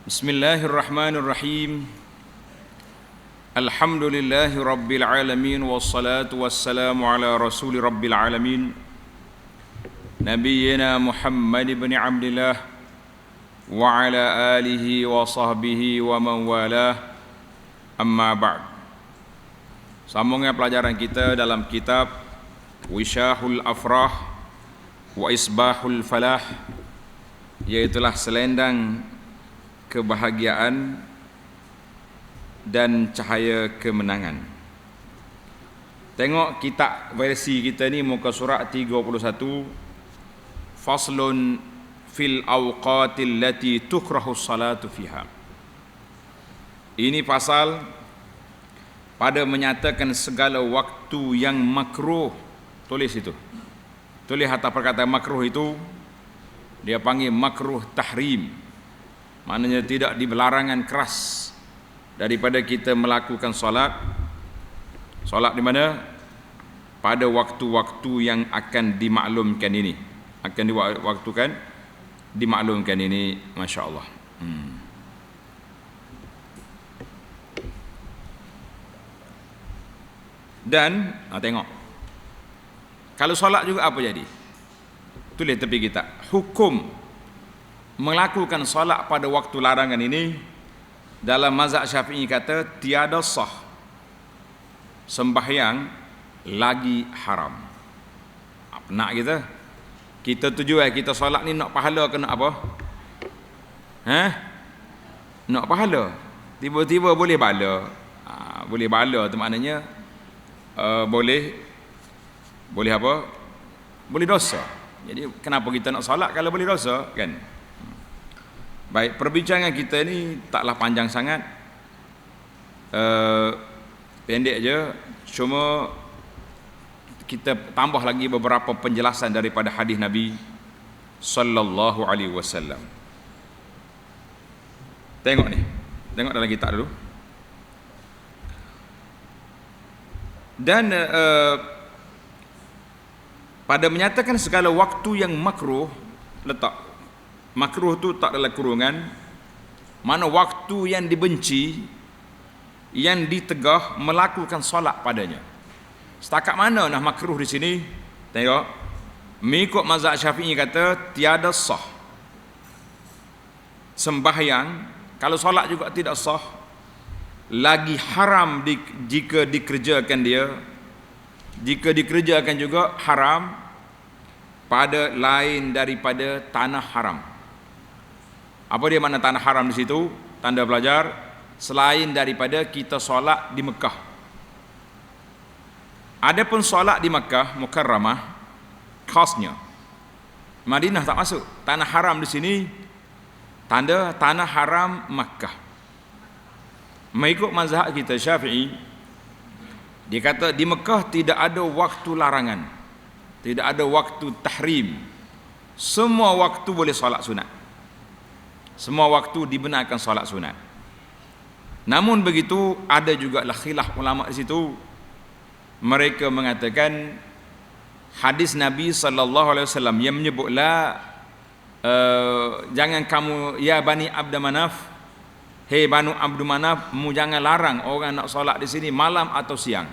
Bismillahirrahmanirrahim. Alhamdulillahi rabbil alamin wassalatu wassalamu ala rasuli rabbil alamin nabiyyina Muhammad ibn Abdillah wa ala alihi wa sahbihi wa man walah, amma ba'd. Sambungnya pelajaran kita dalam kitab Wishahul Afrah wa Isbahul Falah, yaitulah selendang kebahagiaan dan cahaya kemenangan. Tengok kitab versi kita ni muka surat 31, faslun fil awqatil lati tukrahu salatu fiha. Ini pasal pada menyatakan segala waktu yang makruh. Tulis itu. Tulis atas perkataan makruh itu, dia panggil makruh tahrim. Maknanya tidak dilarangan keras daripada kita melakukan solat. Solat di mana? Pada waktu-waktu yang akan dimaklumkan ini. Akan diwaktukan, dimaklumkan ini. Masya Allah. Dan, tengok. Kalau solat juga apa jadi? Tulis tepi kita. Hukum melakukan solat pada waktu larangan ini dalam mazhab Syafi'i kata tiada sah, sembahyang lagi haram. Nak kita tuju kita solat ni nak pahala ke nak apa? Nak pahala. Tiba-tiba boleh bala. Boleh bala tu maknanya boleh apa? Boleh dosa. Jadi kenapa kita nak solat kalau boleh dosa, kan? Baik, perbincangan kita ni taklah panjang sangat, pendek je. Cuma kita tambah lagi beberapa penjelasan daripada hadis Nabi sallallahu alaihi wasallam. Tengok ni, tengok dalam kitab dulu. Dan pada menyatakan segala waktu yang makruh, letak makruh tu tak adalah kurungan, mana waktu yang dibenci, yang ditegah melakukan solat padanya. Setakat mana nah makruh di sini? Tengok, mengikut mazhab Syafi'i kata tiada sah sembahyang, kalau solat juga tidak sah, lagi haram jika dikerjakan dia. Jika dikerjakan juga haram pada lain daripada tanah haram. Apa dia makna tanah haram di situ? Tanda belajar, selain daripada kita solat di Mekah. Adapun solat di Mekah Mukarramah, khasnya Madinah tak masuk. Tanah haram di sini tanda tanah haram Mekah. Mengikut mazhab kita Syafi'i, dia kata di Mekah tidak ada waktu larangan, tidak ada waktu tahrim. Semua waktu boleh solat sunat. Semua waktu dibenarkan solat sunat. Namun begitu ada juga khilaf ulama di situ. Mereka mengatakan hadis Nabi sallallahu alaihi wasallam yang menyebutlah jangan kamu ya Bani Abd Manaf, hei Banu Abd Manaf, mu jangan larang orang nak solat di sini malam atau siang.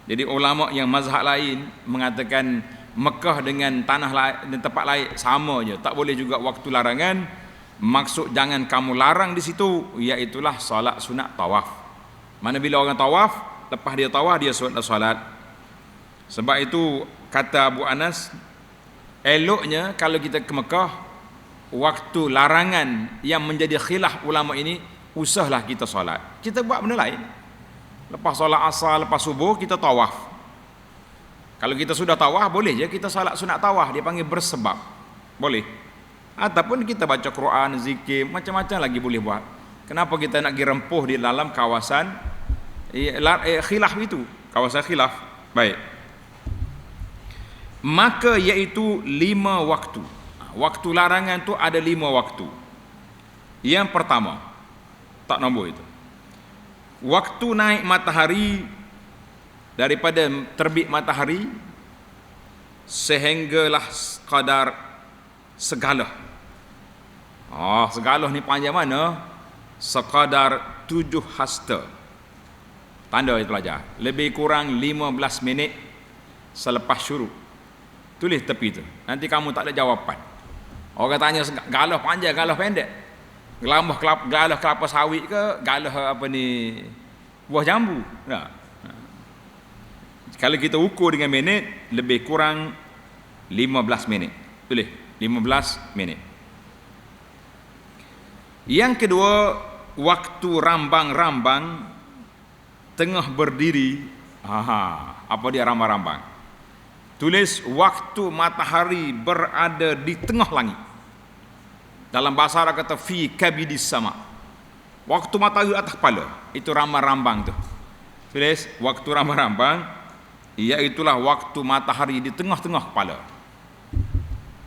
Jadi ulama yang mazhab lain mengatakan Mekah dengan tanah lain dan tempat lain sama je, tak boleh juga waktu larangan. Maksud jangan kamu larang di situ, iaitulah solat sunat tawaf. Mana bila orang tawaf, lepas dia tawaf dia sunat solat. Sebab itu kata Abu Anas, eloknya kalau kita ke Mekah, waktu larangan yang menjadi khilaf ulama ini, usahlah kita solat. Kita buat benda lain. Lepas solat asar, lepas subuh kita tawaf. Kalau kita sudah tawaf, boleh je kita solat sunat tawaf. Dia panggil bersebab. Boleh. Ataupun kita baca Quran, zikir, macam-macam lagi boleh buat. Kenapa kita nak pergi rempuh di dalam kawasan khilaf itu? Kawasan khilaf. Baik. Maka iaitu 5 waktu. Waktu larangan tu ada 5 waktu. Yang pertama, tak nombor itu. Waktu naik matahari, daripada terbit matahari sehinggalah qadar segala Oh, segala ni panjang mana? Sekadar 7 hasta. Tanda itu pelajar. Lebih kurang 15 minit selepas syuruk. Tulis tepi tu. Nanti kamu tak ada jawapan. Orang tanya galah panjang, galah pendek. Galah kelapa sawit ke, galah apa ni, buah jambu. Nah. Kalau kita ukur dengan minit, lebih kurang 15 minit. Tulis 15 minit. Yang kedua, waktu rambang-rambang tengah berdiri. Apa dia rambang-rambang? Tulis waktu matahari berada di tengah langit. Dalam bahasa Arab kata fi kabidis sama. Waktu matahari atas kepala, itu rambang-rambang tu. Tulis waktu rambang-rambang, iaitulah waktu matahari di tengah-tengah kepala.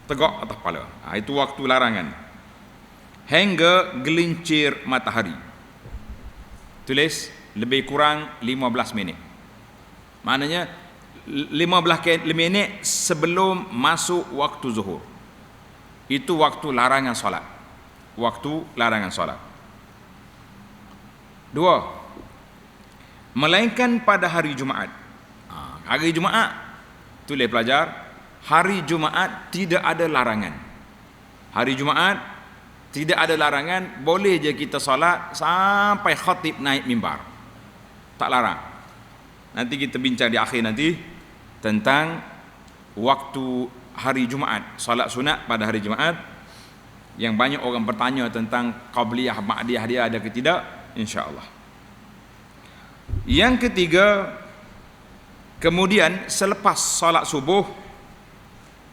Tegak atas kepala. Itu waktu larangan. Hingga gelincir matahari. Tulis lebih kurang 15 minit. Maknanya 15 minit sebelum masuk waktu zuhur. Itu waktu larangan solat. Waktu larangan solat. 2. Melainkan pada hari Jumaat. Hari Jumaat, tulis pelajar, hari Jumaat tidak ada larangan. Hari Jumaat tidak ada larangan, boleh je kita solat sampai khatib naik mimbar. Tak larang. Nanti kita bincang di akhir nanti tentang waktu hari Jumaat, solat sunat pada hari Jumaat, yang banyak orang bertanya tentang qabliyah ba'diyah dia ada ke tidak, insya-Allah. Yang ketiga, kemudian selepas solat subuh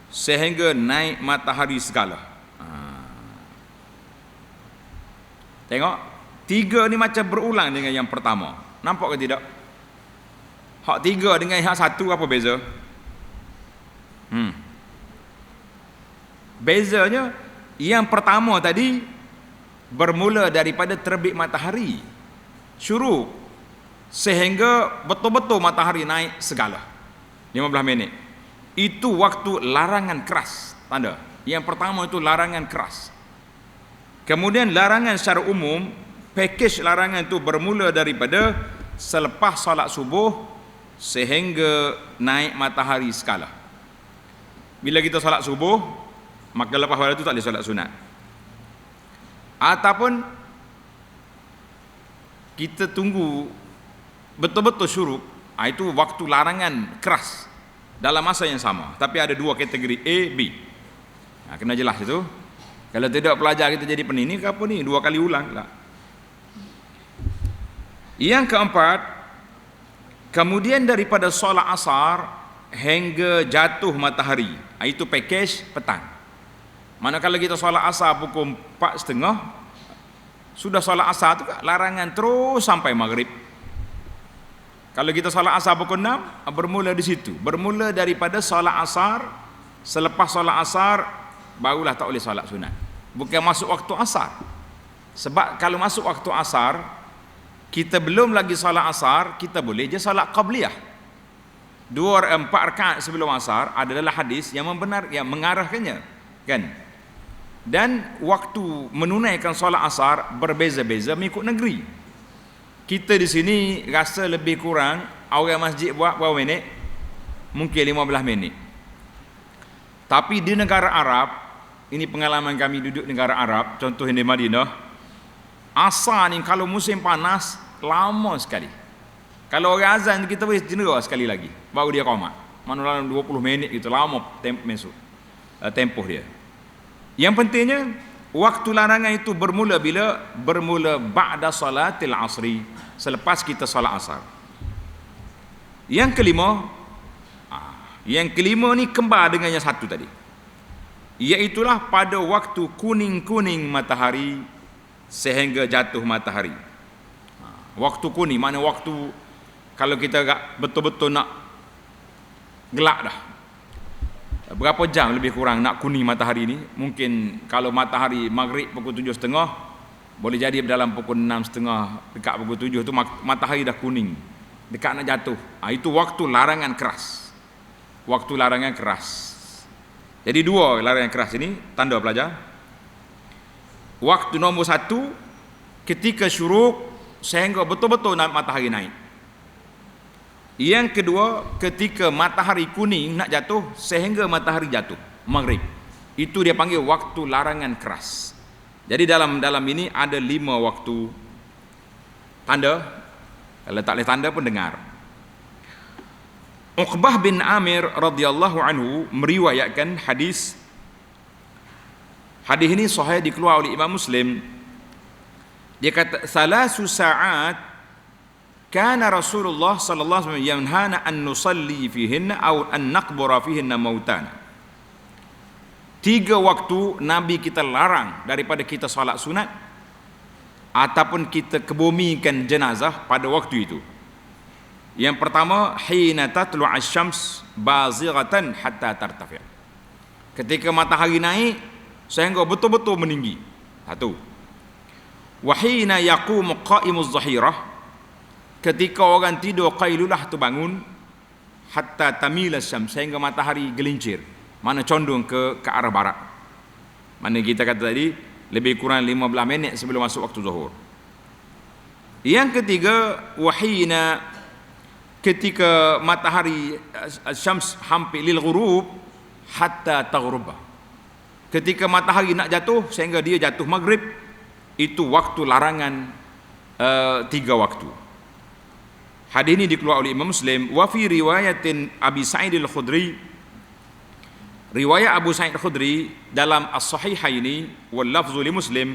sehingga naik matahari segala. Tengok, 3 ni macam berulang dengan yang pertama. Nampak ke tidak? Hak 3 dengan hak 1 apa beza? Bezanya, yang pertama tadi bermula daripada terbit matahari, syuruk, sehingga betul-betul matahari naik segala 15 minit. Itu waktu larangan keras. Tanda, yang pertama itu larangan keras. Kemudian larangan secara umum, pakej larangan itu bermula daripada selepas solat subuh sehingga naik matahari sekala. Bila kita solat subuh, maka lepas pada itu tak boleh solat sunat. Ataupun kita tunggu betul-betul syuruk, itu waktu larangan keras dalam masa yang sama. Tapi ada 2 kategori, A, B. Kena jelas itu. Kalau tidak pelajar kita jadi penini ke apa ni? 2 kali ulang lah. Yang keempat, kemudian daripada solat asar hingga jatuh matahari, itu pakej petang. Manakala kita solat asar pukul 4.30, sudah solat asar tu larangan terus sampai maghrib. Kalau kita solat asar pukul 6, bermula di situ. Bermula daripada solat asar, selepas solat asar barulah tak boleh solat sunat. Bukan masuk waktu asar. Sebab kalau masuk waktu asar, kita belum lagi solat asar, kita boleh je solat qabliyah. 4 rakaat sebelum asar adalah hadis yang yang mengarahkannya, kan? Dan waktu menunaikan solat asar berbeza-beza mengikut negeri. Kita di sini rasa lebih kurang orang masjid buat berapa minit? Mungkin 15 minit. Tapi di negara Arab, ini pengalaman kami duduk negara Arab, contoh di Madinah, asar ni kalau musim panas lama sekali. Kalau orang azan kita boleh jendera sekali lagi baru dia qamat. Mana dalam 20 minit gitu, lama tempoh dia. Yang pentingnya waktu larangan itu bermula bila? Bermula ba'da salatil asri, selepas kita solat asar. Yang kelima ni kembar dengan yang satu tadi, iaitulah pada waktu kuning-kuning matahari sehingga jatuh matahari. Waktu kuning mana waktu kalau kita betul-betul nak gelap dah, berapa jam lebih kurang nak kuning matahari ni? Mungkin kalau matahari maghrib pukul 7.30, boleh jadi dalam pukul 6.30 dekat pukul 7 tu matahari dah kuning, dekat nak jatuh. Itu waktu larangan keras. Waktu larangan keras. Jadi 2 larangan keras ini, tanda pelajar. Waktu nombor 1 ketika syuruk sehingga betul-betul matahari naik. Yang kedua, ketika matahari kuning nak jatuh sehingga matahari jatuh, maghrib. Itu dia panggil waktu larangan keras. Jadi dalam ini ada 5 waktu tanda. Kalau tak boleh tanda pun dengar. Uqbah bin Amir radhiyallahu anhu meriwayatkan hadis. Hadis ini sahih dikeluarkan oleh Imam Muslim. Dia kata, "Salasu sa'at kana Rasulullah sallallahu alaihi wasallam yanhana an nusalli fihinna aw an naqbura fihinna mautana." 3 waktu Nabi kita larang daripada kita solat sunat ataupun kita kebumikan jenazah pada waktu itu. Yang pertama, hina tatlu asy-syams bazighatan hatta tartafi'. Ketika matahari naik sehingga betul-betul meninggi. 1. Wa hina yaqumu qa'imuz zahirah. Ketika orang tidur qailulah tu bangun hatta tamila syams sehingga matahari gelincir. Mana condong ke arah barat. Mana kita kata tadi lebih kurang 15 minit sebelum masuk waktu zuhur. Yang ketiga, wahina ketika matahari syams hampir lil ghurub hatta taghruba. Ketika matahari nak jatuh sehingga dia jatuh maghrib, itu waktu larangan 3 waktu. Hadis ini dikeluarkan oleh Imam Muslim. Wa fi riwayatin Abi Sa'id al-Khudri, riwayat Abu Sa'id al-Khudri dalam As-Sahihaini wal lafzu li Muslim,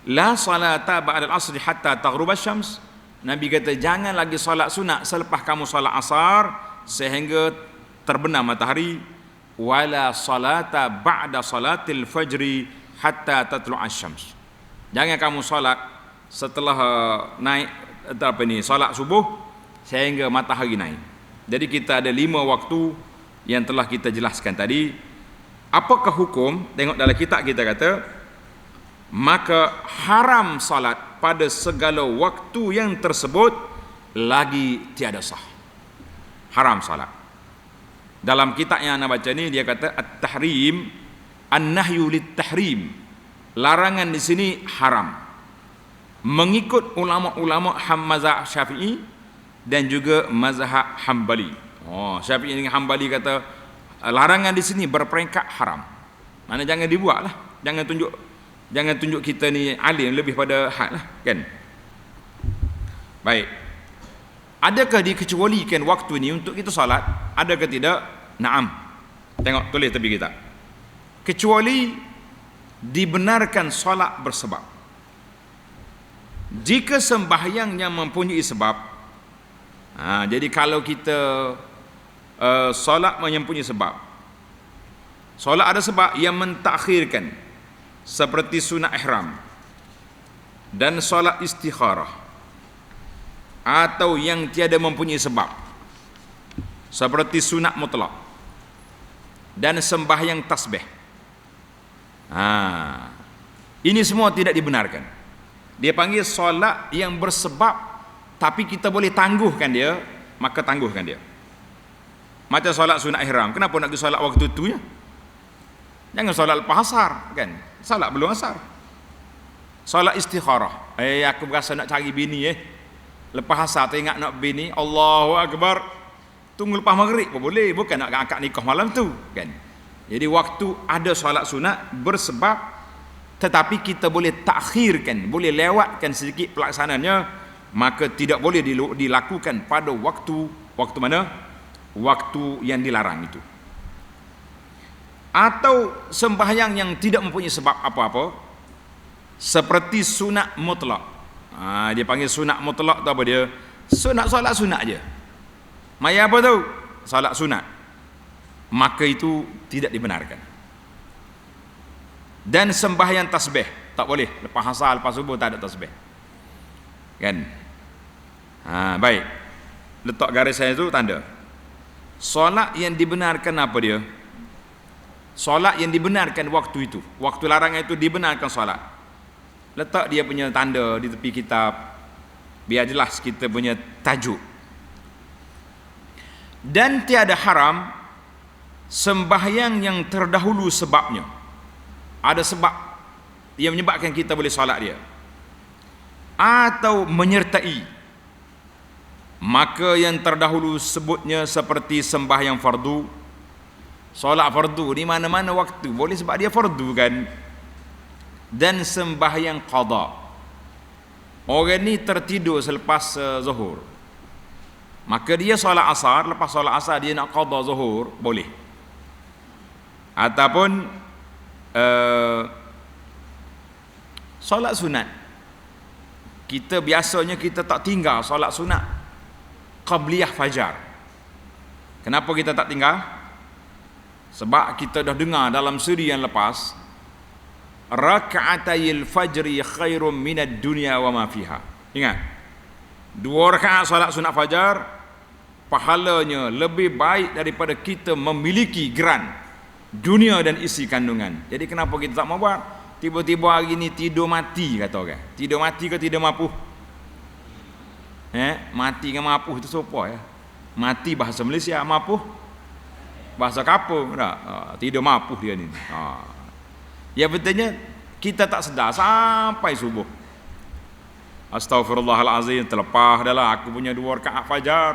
la salata ba'da al-asr hatta taghruba asy-syams. Nabi kata jangan lagi solat sunat selepas kamu solat asar sehingga terbenam matahari, wala salata ba'da salatil fajri hatta tatlu asy-syams. Jangan kamu solat setelah naik solat subuh sehingga matahari naik. Jadi kita ada 5 waktu yang telah kita jelaskan tadi. Apakah hukum? Tengok dalam kitab kita kata, maka haram salat pada segala waktu yang tersebut lagi tiada sah. Haram salat. Dalam kitab yang anda baca ni dia kata at-tahrim, an-nahyu lit-tahrim. Larangan di sini haram. Mengikut ulama-ulama mazhab Syafi'i dan juga mazhab Hambali. Syafi'i dengan Hambali kata larangan di sini berperingkat haram. Mana jangan dibuatlah. Jangan tunjuk kita ni alim lebih pada had lah, kan? Baik. Adakah dikecualikan waktu ni untuk kita salat? Adakah tidak? Naam. Tengok tulis tepi kita. Kecuali dibenarkan salat bersebab. Jika sembahyang yang mempunyai sebab. Jadi kalau kita solat mempunyai sebab. Solat ada sebab yang mentakhirkan, seperti sunat ihram dan solat istikharah, atau yang tiada mempunyai sebab seperti sunat mutlak dan sembahyang tasbih. Ini semua tidak dibenarkan. Dia panggil solat yang bersebab, tapi kita boleh tangguhkan dia, maka tangguhkan dia. Macam solat sunat ihram, kenapa nak pergi solat waktu tu ya? Jangan solat lepas asar, kan? Solat belum asar. Solat istikharah, aku berasa nak cari bini lepas asar teringat nak bini, Allahu Akbar, tunggu lepas maghrib pun boleh, bukan nak akad nikah malam tu, kan? Jadi waktu ada solat sunat bersebab, tetapi kita boleh takhirkan, boleh lewatkan sedikit pelaksanaannya, maka tidak boleh dilakukan pada waktu mana? Waktu yang dilarang itu. Atau sembahyang yang tidak mempunyai sebab apa-apa, seperti sunat mutlak. Dia panggil sunat mutlak tu apa dia? Sunat solat sunat je. Maya apa tu? Solat sunat. Maka itu tidak dibenarkan. Dan sembahyang tasbih tak boleh. Lepas asar, lepas subuh tak ada tasbih, kan? Baik. Letak garis saya tu tanda. Solat yang dibenarkan apa dia? Solat yang dibenarkan waktu itu, waktu larangan itu dibenarkan solat. Letak dia punya tanda di tepi kitab, biar jelas kita punya tajuk. Dan tiada haram sembahyang yang terdahulu sebabnya. Ada sebab yang menyebabkan kita boleh solat dia, atau menyertai, maka yang terdahulu sebutnya seperti sembahyang fardu. Solat fardu di mana-mana waktu boleh sebab dia fardu kan. Dan sembahyang qada, orang ni tertidur selepas zuhur, maka dia solat asar, lepas solat asar dia nak qada zuhur, boleh. Ataupun solat sunat, kita biasanya kita tak tinggal solat sunat qabliyah fajar. Kenapa kita tak tinggal? Sebab kita dah dengar dalam siri yang lepas, raka'atayil fajri khairum minad dunya wa ma fiha. Ingat, 2 rakaat solat sunat fajar pahalanya lebih baik daripada kita memiliki geran dunia dan isi kandungan. Jadi kenapa kita tak mau buat? Tiba-tiba hari ni tidur mati, kata orang. Tidur mati ke tidur mapuh? Mati dengan mapuh itu sopa ya. Mati bahasa Malaysia, mapuh bahasa Kapur tak? Tidur mapuh dia ni. Ya betulnya kita tak sedar sampai subuh. Astaghfirullahalazim, terlepas dah lah aku punya 2 rakaat fajar.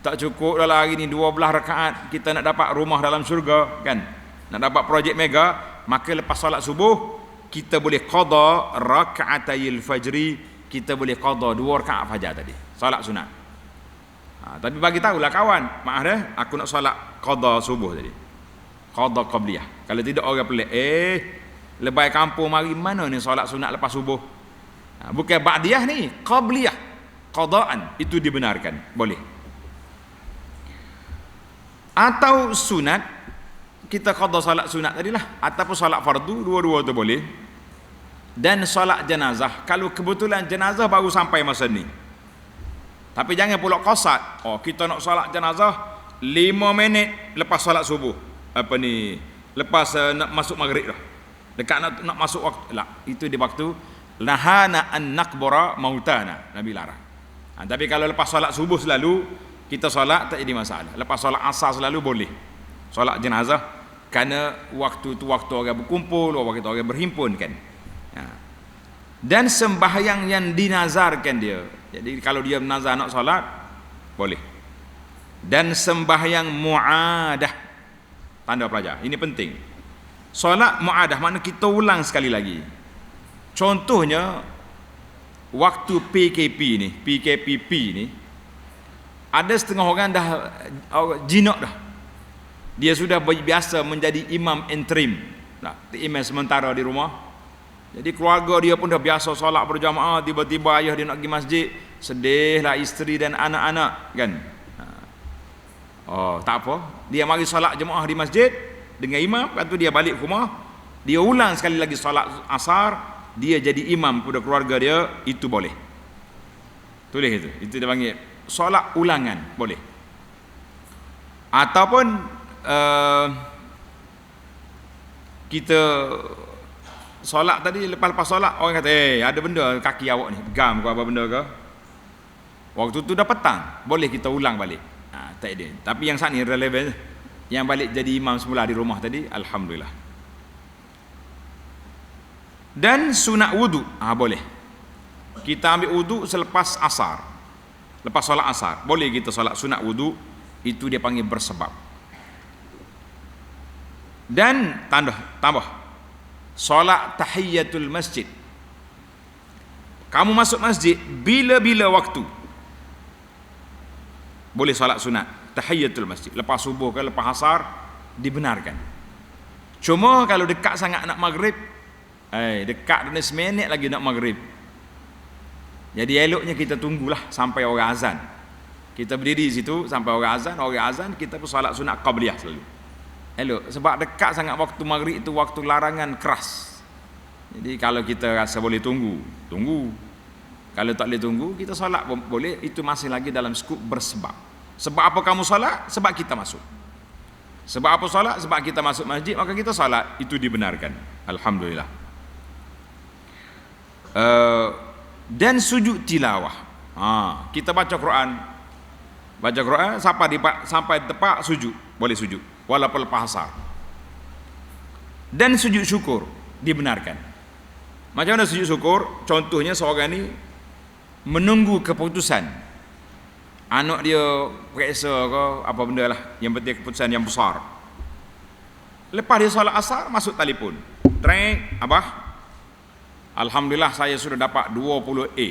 Tak cukup dah lah hari ni 12 rakaat kita nak dapat rumah dalam syurga kan. Nak dapat projek mega. Maka lepas solat subuh kita boleh qada raka'atayil fajri, kita boleh qada 2 rakaat fajar tadi, solat sunat. Tapi bagi tahulah kawan, maaf dah, aku nak solat qada subuh tadi, qada qabliyah. Kalau tidak orang pelik, lebay kampung mari mana ni solat sunat lepas subuh. Bukan ba'diyah ni, qabliyah, qadaan, itu dibenarkan, boleh. Atau sunat, kita qada solat sunat tadilah, ataupun solat fardu, dua-dua tu boleh. Dan solat jenazah, kalau kebetulan jenazah baru sampai masa ni. Tapi jangan pula qasad, kita nak solat jenazah 5 minit lepas solat subuh, lepas nak masuk maghrib dah, dekat nak masuk waktu lah. Itu di waktu nahana an naqbara mautana, Nabi larang. Tapi kalau lepas solat subuh selalu kita solat, tak jadi masalah. Lepas solat asar selalu boleh solat jenazah, kerana waktu tu waktu orang berkumpul, waktu orang berhimpun kan. Dan sembahyang yang dinazarkan dia, jadi kalau dia menazar nak solat boleh. Dan sembahyang mu'adah, tanda pelajar, ini penting. Solat mu'adah makna kita ulang sekali lagi. Contohnya waktu PKP ni, ada setengah orang dah jinak dah, dia sudah biasa menjadi imam interim, imam sementara di rumah. Jadi keluarga dia pun dah biasa solat berjamaah, tiba-tiba ayah dia nak pergi masjid, sedihlah isteri dan anak-anak kan. Tak apa, dia mari solat jemaah di masjid dengan imam, lepas tu dia balik ke rumah, dia ulang sekali lagi solat asar, dia jadi imam pada keluarga dia, itu boleh. Tulis itu dia panggil solat ulangan, boleh. Ataupun kita solat tadi, lepas solat orang kata ada benda kaki awak ni, gam ke apa benda ke, waktu tu dah petang, boleh kita ulang balik. Tak ada. Tapi yang saat ni relevan, yang balik jadi imam semula di rumah tadi, alhamdulillah. Dan sunat wudu, boleh kita ambil wudu selepas asar, lepas solat asar boleh kita solat sunat wudu, itu dia panggil bersebab. Dan tambah solat tahiyatul masjid, kamu masuk masjid bila-bila waktu boleh solat sunat tahiyatul masjid, lepas subuh ke lepas asar dibenarkan. Cuma kalau dekat sangat nak maghrib, dekat dan seminit lagi nak maghrib, jadi eloknya kita tunggulah sampai orang azan. Kita berdiri di situ sampai orang azan, kita pun solat sunat qabliyah selalu. Elok, sebab dekat sangat waktu maghrib itu waktu larangan keras. Jadi kalau kita rasa boleh tunggu. Kalau tak boleh tunggu, kita solat boleh, itu masih lagi dalam skup bersebab. Sebab apa kamu solat? Sebab kita masuk. Sebab apa solat? Sebab kita masuk masjid, maka kita solat, itu dibenarkan. Alhamdulillah. Dan sujud tilawah. Kita baca Quran sampai tepat sujud, boleh sujud walaupun lepas asar. Dan sujud syukur dibenarkan. Macam mana sujud syukur? Contohnya seorang ni menunggu keputusan. Anak dia periksa ke apa benda lah, yang penting keputusan yang besar. Lepas dia solat asar, masuk telefon. Treng, abah, alhamdulillah saya sudah dapat 20A.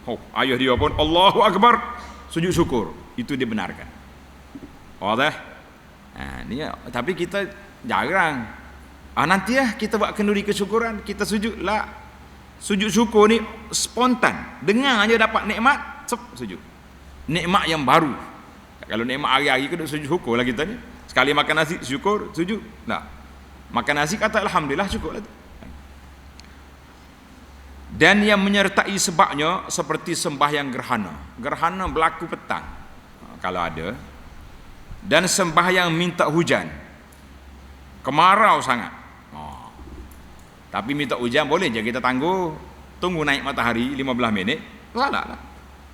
Oh, ayah dia pun Allahu Akbar, sujud syukur. Itu dibenarkan. Oh dah. Ni, tapi kita jarang. Nanti kita buat kenduri kesyukuran, kita sujud lah. Sujud syukur ni spontan. Dengar aja dapat nikmat, sujud. Nikmat yang baru. Kalau nikmat hari-hari ke sujud syukur lah kita ni. Sekali makan nasi syukur, sujud. Nah. Makan nasi kata alhamdulillah syukur lah. Dan yang menyertai sebabnya seperti sembahyang gerhana. Gerhana berlaku petang kalau ada. Dan sembahyang minta hujan. Kemarau sangat. Tapi minta hujan boleh je kita tunggu naik matahari 15 minit, salatlah.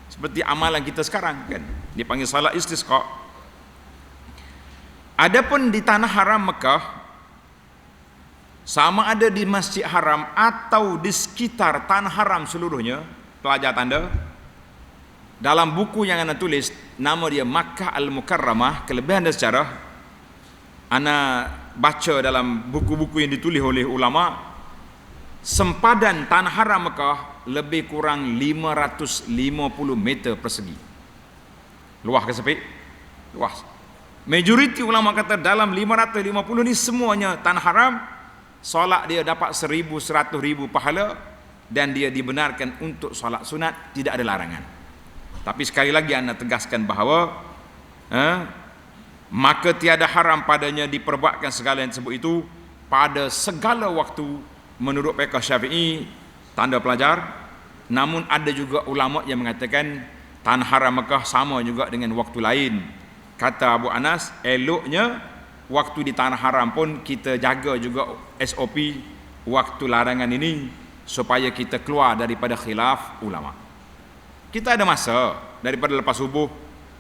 Seperti amalan kita sekarang kan, dipanggil salat istisqa. Adapun di tanah haram Mekah, sama ada di Masjid Haram atau di sekitar tanah haram seluruhnya, pelajar tanda dalam buku yang anda tulis, nama dia Makkah Al-Mukarramah, kelebihan dan sejarah. Ana baca dalam buku-buku yang ditulis oleh ulama, sempadan tanah haram Mekah lebih kurang 550 meter persegi. Luas ke sempit? Luas. Majoriti ulama kata dalam 550 ni semuanya tanah haram. Solat dia dapat 1,000-100,000 pahala, dan dia dibenarkan untuk solat sunat, tidak ada larangan. Tapi sekali lagi anda tegaskan bahawa maka tiada haram padanya diperbuatkan segala yang disebut itu pada segala waktu menurut fiqh Syafi'i, tanda pelajar. Namun ada juga ulama yang mengatakan tanah haram Mekah sama juga dengan waktu lain. Kata Abu Anas, eloknya waktu di tanah haram pun kita jaga juga SOP waktu larangan ini supaya kita keluar daripada khilaf ulama. Kita ada masa daripada lepas subuh,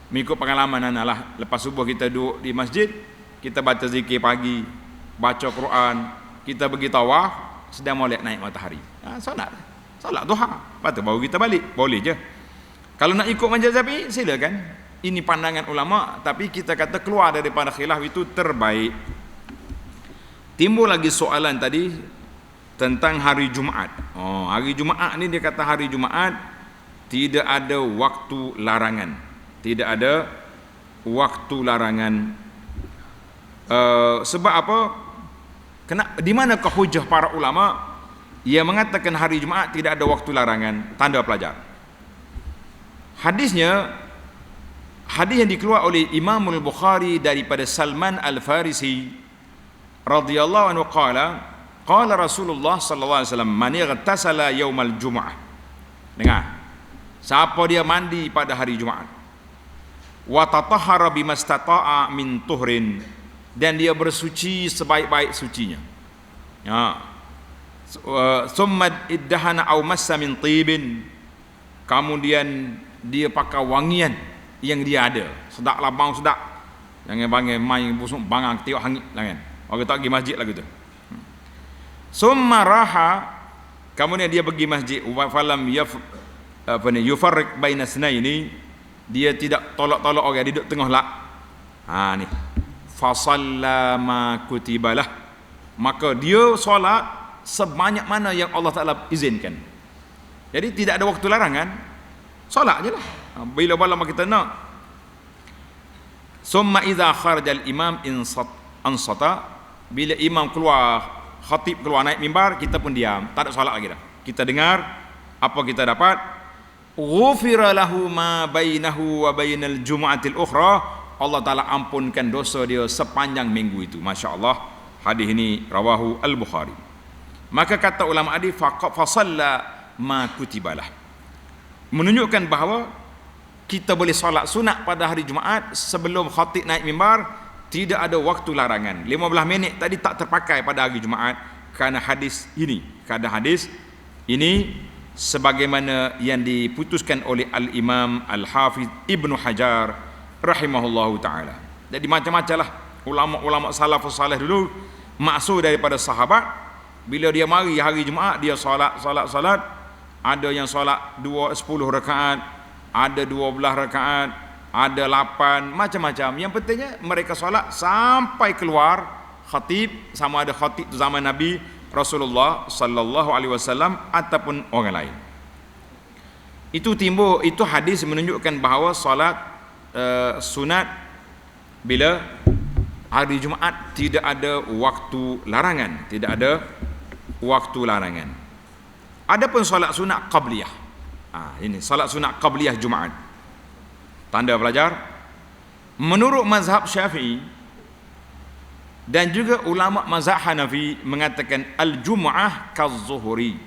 mengikut pengalaman analah, lepas subuh kita duduk di masjid, kita baca zikir pagi, baca Quran, kita pergi tawaf, sedang molek naik matahari. Solat duha. Lepas tu baru kita balik. Boleh je. Kalau nak ikut mazhab Syafi'i, silakan. Ini pandangan ulama, tapi kita kata keluar daripada khilaf itu terbaik. Timbul lagi soalan tadi tentang hari Jumaat. Hari Jumaat ni dia kata hari Jumaat tidak ada waktu larangan. Tidak ada waktu larangan. Sebab apa? Di manakah hujah para ulama yang mengatakan hari Jumaat tidak ada waktu larangan? Tanda pelajar. Hadis yang dikeluar oleh Imam Al-Bukhari daripada Salman Al-Farisi radhiyallahu anhu qala Rasulullah sallallahu alaihi wasallam man ightasala yaumal jumu'ah. Dengar. Siapa dia mandi pada hari Jumaat, wa tatahhara bimastata'a min tuhrin, dan dia bersuci sebaik-baik sucinya. Summa iddahana aw massa min tibin, kemudian dia pakai wangian yang dia ada. Sedaklah bau sedak. Jangan bangai main busuk bangang tiup hangit lah kan. Orang tak pergi masjid lah gitu. Summa raha, kemudian dia pergi masjid, wa falam yufarriq baina snaini, dia tidak tolak-tolak orang, dia duduk tengah lah. Ni fasalla ma kutibalah, maka dia solat sebanyak mana yang Allah Ta'ala izinkan. Jadi tidak ada waktu larangan, solat je lah bila malam kita nak. Summa idza kharajal imam ansata, bila imam keluar, khatib keluar naik mimbar, kita pun diam, tak ada solat lagi dah. Kita dengar apa kita dapat. Ghufira lahu ma bainahu wa bainal jumu'atil ukhra, Allah Ta'ala ampunkan dosa dia sepanjang minggu itu. Masya Allah. Hadis ini rawahu Al-Bukhari. Maka kata ulama hadis, fasalla ma kutibalah, menunjukkan bahawa kita boleh solat sunat pada hari Jumaat sebelum khatib naik mimbar. Tidak ada waktu larangan. 15 minit tadi tak terpakai pada hari Jumaat kerana hadis ini. Sebagaimana yang diputuskan oleh Al-Imam Al-Hafiz Ibnu Hajar rahimahullahu ta'ala. Jadi macam-macam lah ulama-ulama salafus salih dulu, maksud daripada sahabat Bila dia mari hari Jumaat, dia solat. Ada yang solat 10 rakaat, ada 12 rakaat, ada 8, macam-macam. Yang pentingnya mereka solat sampai keluar khatib, sama ada khatib tu zaman Nabi Rasulullah sallallahu alaihi wasallam ataupun orang lain. Itu hadis menunjukkan bahawa solat sunat bila hari Jumaat tidak ada waktu larangan, Adapun solat sunat qabliyah. Ini solat sunat qabliyah Jumaat. Tanda pelajar, menurut mazhab Syafi'i dan juga ulama mazhab Hanafi mengatakan al-Jum'ah kaz-zuhri.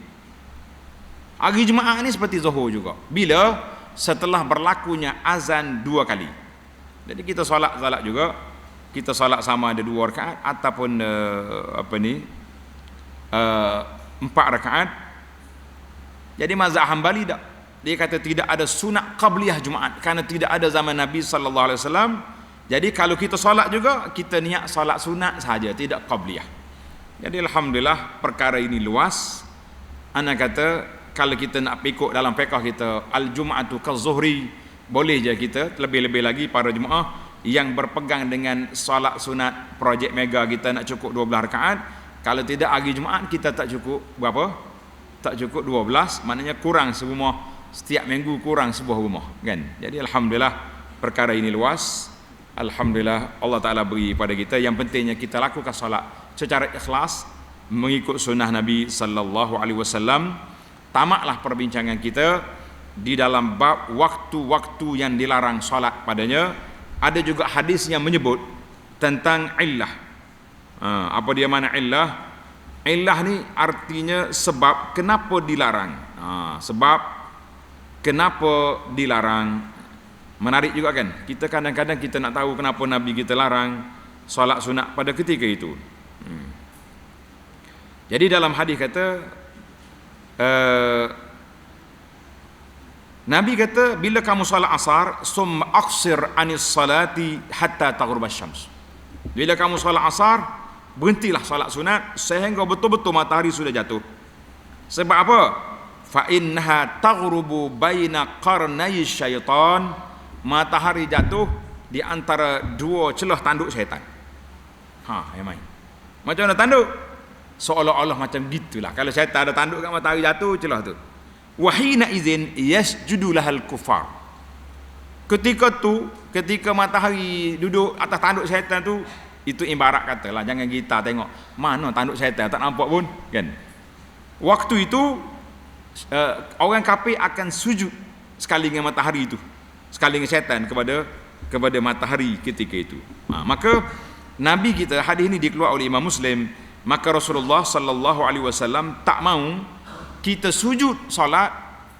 Hari Jumaat ni seperti zuhur juga. Bila setelah berlakunya azan 2 kali. Jadi kita solat juga, kita solat sama ada 2 rakaat ataupun 4 rakaat. Jadi mazhab Hambali dia kata tidak ada sunat qabliyah Jumaat kerana tidak ada zaman Nabi sallallahu alaihi wasallam. Jadi kalau kita solat juga, kita niat solat sunat sahaja, tidak qabliyah. Jadi alhamdulillah perkara ini luas. Ana kata kalau kita nak pikuk dalam fiqh kita al-jum'atu kaz-zuhri, boleh je kita, lebih-lebih lagi para jemaah yang berpegang dengan solat sunat projek mega kita nak cukup 12 rakaat. Kalau tidak hari Jumaat kita tak cukup berapa? Tak cukup 12, maknanya kurang serumah, setiap minggu kurang sebuah rumah, kan? Jadi alhamdulillah perkara ini luas. Alhamdulillah Allah Taala beri pada kita, yang pentingnya kita lakukan solat secara ikhlas mengikut sunnah Nabi sallallahu alaihi wasallam. Tamatlah perbincangan kita di dalam bab waktu-waktu yang dilarang solat padanya. Ada juga hadis yang menyebut tentang illah. Apa dia mana illah? Illah ni artinya sebab kenapa dilarang. Sebab kenapa dilarang. Menarik juga kan? Kita kadang-kadang kita nak tahu kenapa Nabi kita larang solat sunat pada ketika itu. Jadi dalam hadis kata Nabi kata bila kamu solat asar, summa aqsir anis salati hatta taghrub asy-syams. Bila kamu solat asar, berhentilah solat sunat sehingga betul-betul matahari sudah jatuh. Sebab apa? Fa innaha taghrubu baina qarnay syaitan. Matahari jatuh di antara 2 celah tanduk syaitan. Yang main. Macam mana tanduk? Seolah-olah macam gitulah. Kalau syaitan ada tanduk kat matahari jatuh, celah tu. Wa hina idzin yasjudu lahal kufar. Ketika matahari duduk atas tanduk syaitan tu, itu ibarat katalah, jangan kita tengok mana tanduk syaitan, tak nampak pun, kan? Waktu itu orang kafir akan sujud sekali dengan matahari itu, sekali dengan syaitan kepada matahari ketika itu. Maka Nabi kita, hadis ini dikeluarkan oleh Imam Muslim, maka Rasulullah sallallahu alaihi wasallam tak mau kita sujud solat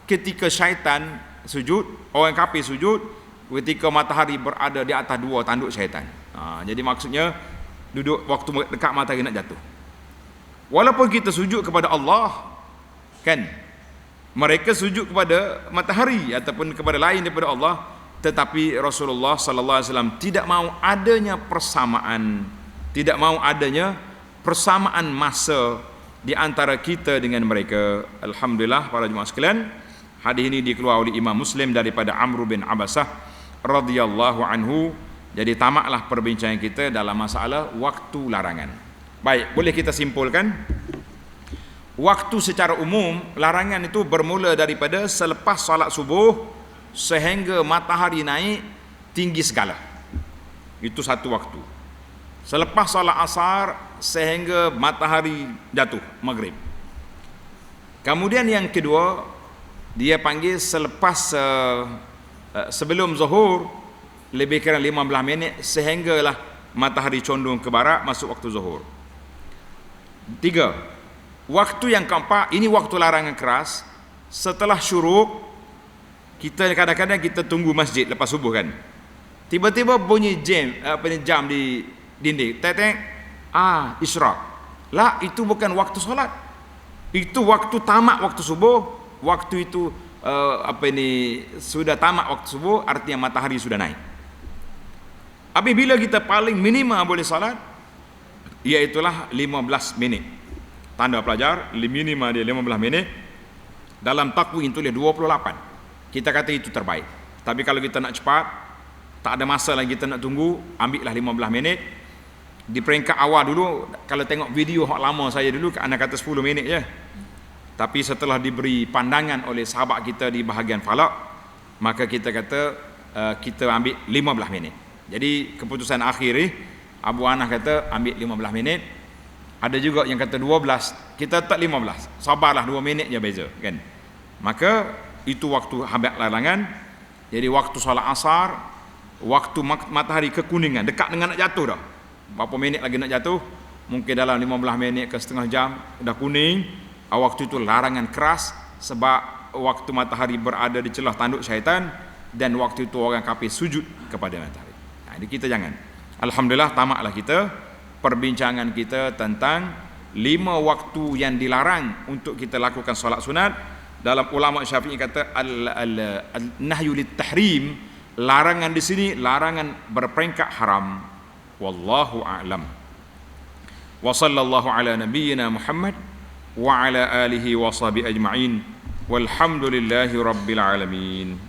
ketika syaitan sujud, orang kafir sujud ketika matahari berada di atas 2 tanduk syaitan. Jadi maksudnya duduk waktu dekat matahari nak jatuh. Walaupun kita sujud kepada Allah, kan? Mereka sujud kepada matahari ataupun kepada lain daripada Allah, tetapi Rasulullah sallallahu alaihi wasallam tidak mau adanya persamaan masa di antara kita dengan mereka. Alhamdulillah para jemaah sekalian, hadis ini dikeluarkan oleh Imam Muslim daripada Amr bin Abasah radhiyallahu anhu. Jadi tamatlah perbincangan kita dalam masalah waktu larangan. Baik, boleh kita simpulkan. Waktu secara umum, larangan itu bermula daripada selepas solat subuh sehingga matahari naik tinggi segala. Itu satu waktu. Selepas solat asar sehingga matahari jatuh, maghrib. Kemudian yang kedua, dia panggil selepas sebelum zuhur, lebih kurang 15 minit sehinggalah matahari condong ke barat, masuk waktu zuhur. 3. Waktu yang keempat, ini waktu larangan keras. Setelah syuruk, kita kadang-kadang kita tunggu masjid lepas subuh kan. Tiba-tiba bunyi jam di dinding. Tek-tek. Isyraq. Lah, itu bukan waktu solat. Itu waktu tamat waktu subuh. Waktu itu sudah tamat waktu subuh, artinya matahari sudah naik. Apabila kita paling minima boleh salat, iaitulah 15 minit. tanda pelajar, minimal dia 15 minit. Dalam takwin tulis 28. Kita kata itu terbaik. Tapi kalau kita nak cepat, tak ada masa lagi kita nak tunggu, ambillah 15 minit. Di peringkat awal dulu, kalau tengok video hak lama saya dulu, anda kata 10 minit je. Tapi setelah diberi pandangan oleh sahabat kita di bahagian falak, maka kita kata kita ambil 15 minit. Jadi keputusan akhir ni Abu Anah kata ambil 15 minit. Ada juga yang kata 12. Kita tak 15. Sabarlah 2 minit je beza kan. Maka itu waktu habaq larangan. Jadi waktu solat asar, waktu matahari kekuningan, dekat dengan nak jatuh dah. Berapa minit lagi nak jatuh? Mungkin dalam 15 minit ke setengah jam dah kuning. Waktu itu larangan keras sebab waktu matahari berada di celah tanduk syaitan dan waktu itu orang kafir sujud kepada matahari. Jadi kita jangan. Alhamdulillah tamatlah kita perbincangan kita tentang 5 waktu yang dilarang untuk kita lakukan solat sunat. Dalam ulama Syafi'i kata al-nahyu lit-tahrim, larangan di sini larangan berperingkat haram. Wallahu a'lam. Wa sallallahu ala nabiyyina Muhammad wa ala alihi wa sahbihi ajma'in. Walhamdulillahi rabbil alamin.